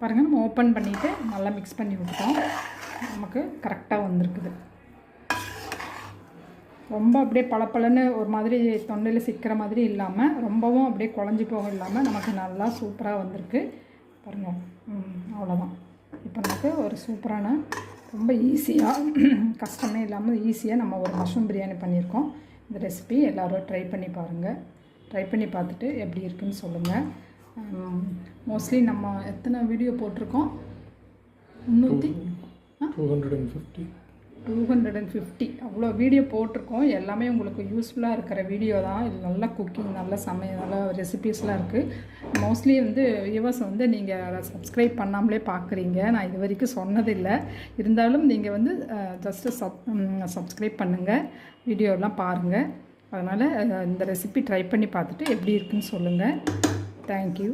பாருங்கள், நம்ம ஓப்பன் பண்ணிவிட்டு நல்லா மிக்ஸ் பண்ணி விட்டுட்டோம். நமக்கு கரெக்டாக வந்திருக்குது. ரொம்ப அப்படியே பளபளன்னு ஒரு மாதிரி தொண்டையில் சிக்கிற மாதிரி இல்லாமல், ரொம்பவும் அப்படியே குழஞ்சி போக இல்லாமல் நமக்கு நல்லா சூப்பராக வந்திருக்கு. பாருங்கள், அவ்வளோதான். இப்போ நமக்கு ஒரு சூப்பரான, ரொம்ப ஈஸியாக, கஷ்டமே இல்லாமல் ஈஸியாக நம்ம ஒரு மஷ்ரூம் பிரியாணி பண்ணியிருக்கோம். இந்த ரெசிபி எல்லோரும் ட்ரை பண்ணி பாருங்கள். ட்ரை பண்ணி பார்த்துட்டு எப்படி இருக்குதுன்னு சொல்லுங்கள். மோஸ்ட்லி நம்ம எத்தனை வீடியோ போட்டிருக்கோம்? 250 அவ்வளோ வீடியோ போட்டிருக்கோம். எல்லாமே உங்களுக்கு யூஸ்ஃபுல்லாக இருக்கிற வீடியோ தான். இது நல்ல குக்கிங், நல்ல சமையல், நல்ல ரெசிபீஸ்லாம் இருக்குது. மோஸ்ட்லி வந்து வியூவர்ஸ் வந்து நீங்கள் சப்ஸ்கிரைப் பண்ணாமலே பார்க்குறீங்க. நான் இது வரைக்கும் சொன்னதில்லை. இருந்தாலும் நீங்கள் வந்து ஜஸ்ட்டு சப்ஸ்கிரைப் பண்ணுங்கள், வீடியோலாம் பாருங்கள். அதனால் இந்த ரெசிபி ட்ரை பண்ணி பார்த்துட்டு எப்படி இருக்குதுன்னு சொல்லுங்கள். தேங்க்யூ.